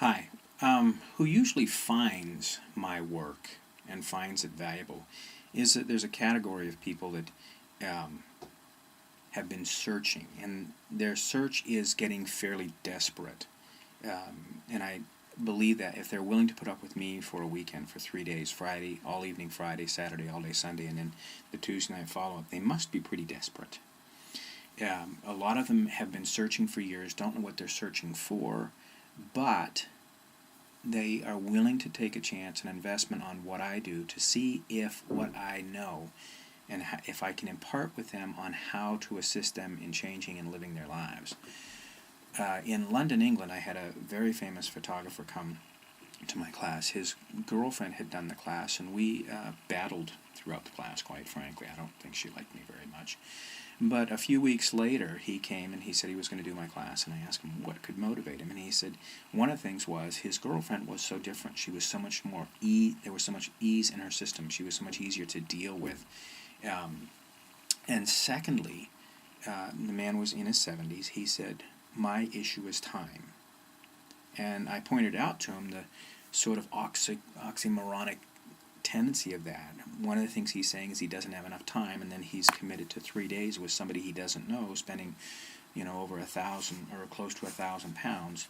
Hi. Who usually finds my work and finds it valuable is that there's a category of people that um, have been searching, and their search is getting fairly desperate. And I believe that if they're willing to put up with me for a weekend, for 3 days, Friday, all evening Friday, Saturday, all day Sunday, and then the Tuesday night follow-up, they must be pretty desperate. A lot of them have been searching for years, don't know what they're searching for, but they are willing to take a chance, an investment on what I do to see if what I know and if I can impart with them on how to assist them in changing and living their lives. In London, England, I had a very famous photographer come to my class. His girlfriend had done the class, and we battled throughout the class, quite frankly. I don't think she liked me very much. But a few weeks later, he came and he said he was going to do my class, and I asked him what could motivate him, and he said one of the things was his girlfriend was so different. She was so much more there was so much ease in her system. She was so much easier to deal with. And secondly, the man was in his 70s. He said, my issue is time. And I pointed out to him the sort of oxymoronic tendency of that. One of the things he's saying is he doesn't have enough time, and then he's committed to 3 days with somebody he doesn't know, spending, over 1,000 or close to 1,000 pounds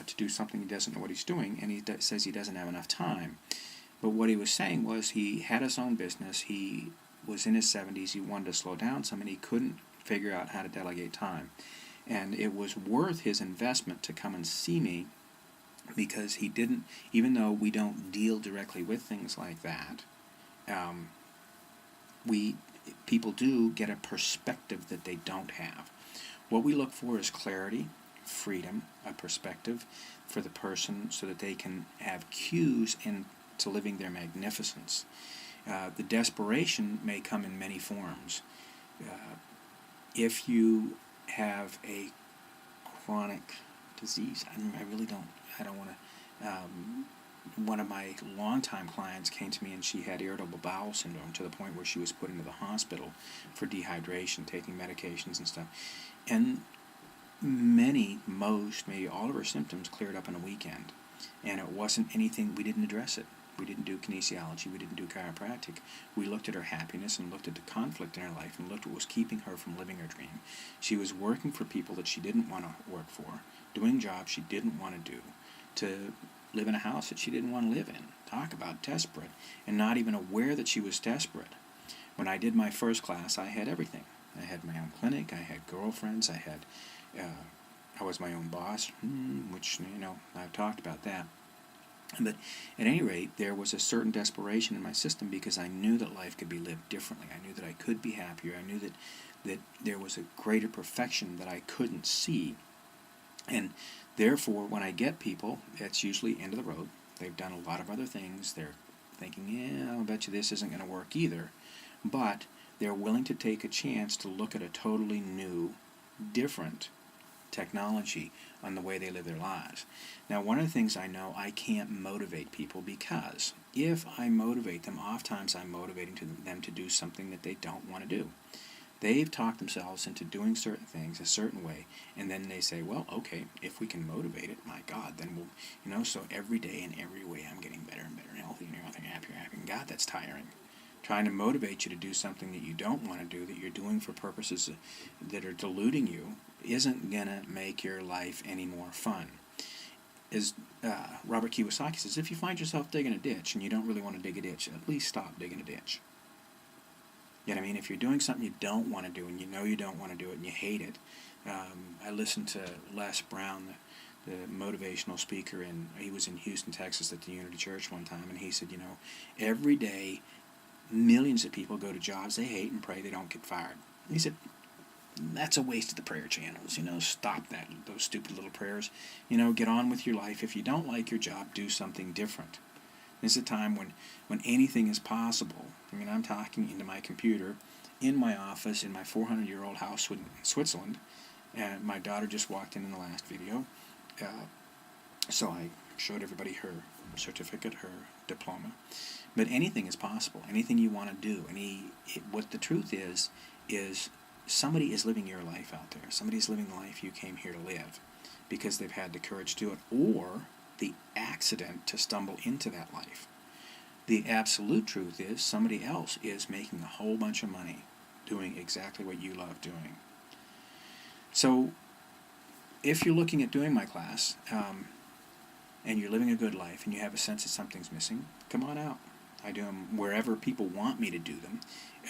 to do something he doesn't know what he's doing, and he says he doesn't have enough time. But what he was saying was he had his own business. He was in his 70s. He wanted to slow down some, and he couldn't figure out how to delegate time. And it was worth his investment to come and see me, because he didn't, even though we don't deal directly with things like that, people do get a perspective that they don't have. What we look for is clarity, freedom, a perspective for the person so that they can have cues into living their magnificence. The desperation may come in many forms. If you have a chronic disease, I don't want to. One of my longtime clients came to me, and she had irritable bowel syndrome to the point where she was put into the hospital for dehydration, taking medications and stuff. And most, maybe all of her symptoms cleared up in a weekend. And it wasn't anything, we didn't address it. We didn't do kinesiology, we didn't do chiropractic. We looked at her happiness and looked at the conflict in her life and looked at what was keeping her from living her dream. She was working for people that she didn't want to work for, doing jobs she didn't want to do, to live in a house that she didn't want to live in. Talk about desperate, and not even aware that she was desperate. When I did my first class, I had everything. I had my own clinic, I had girlfriends, I was my own boss, which, I've talked about that. But at any rate, there was a certain desperation in my system because I knew that life could be lived differently. I knew that I could be happier. I knew that there was a greater perfection that I couldn't see. And therefore, when I get people, it's usually end of the road. They've done a lot of other things. They're thinking, I'll bet you this isn't going to work either. But they're willing to take a chance to look at a totally new, different technology on the way they live their lives. Now, one of the things I know, I can't motivate people, because if I motivate them, oftentimes I'm motivating them to do something that they don't want to do. They've talked themselves into doing certain things a certain way, and then they say, well, okay, if we can motivate it, my God, then we'll, so every day in every way I'm getting better and better and healthier and everything, happier. God, that's tiring. Trying to motivate you to do something that you don't want to do, that you're doing for purposes that are deluding you, isn't going to make your life any more fun. As Robert Kiyosaki says, if you find yourself digging a ditch and you don't really want to dig a ditch, at least stop digging a ditch. You know what I mean? If you're doing something you don't want to do, and you know you don't want to do it, and you hate it. I listened to Les Brown, the motivational speaker, and he was in Houston, Texas at the Unity Church one time, and he said, every day millions of people go to jobs they hate and pray they don't get fired. And he said, that's a waste of the prayer channels. Stop those stupid little prayers. Get on with your life. If you don't like your job, do something different. This is a time when anything is possible. I'm talking into my computer, in my office, in my 400-year-old house in Switzerland, and my daughter just walked in the last video. So I showed everybody her certificate, her diploma. But anything is possible. Anything you want to do. What the truth is somebody is living your life out there. Somebody's living the life you came here to live because they've had the courage to do it, or the accident to stumble into that life. The absolute truth is somebody else is making a whole bunch of money doing exactly what you love doing. So if you're looking at doing my class, and you're living a good life and you have a sense that something's missing, come on out. I do them wherever people want me to do them.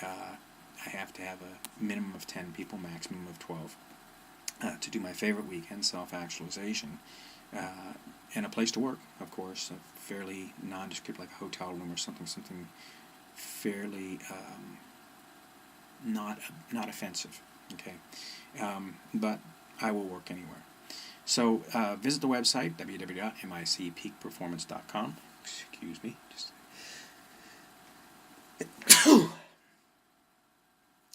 I have to have a minimum of 10 people, maximum of 12, to do my favorite weekend, self-actualization, and a place to work, of course, a fairly nondescript, like a hotel room or something fairly not offensive, okay? But I will work anywhere. So visit the website, www.micpeakperformance.com. Excuse me. Just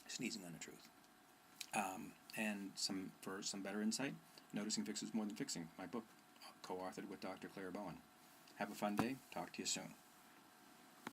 sneezing on the truth. And for some better insight, Noticing Fixes More Than Fixing, my book, co-authored with Dr. Claire Bowen. Have a fun day. Talk to you soon.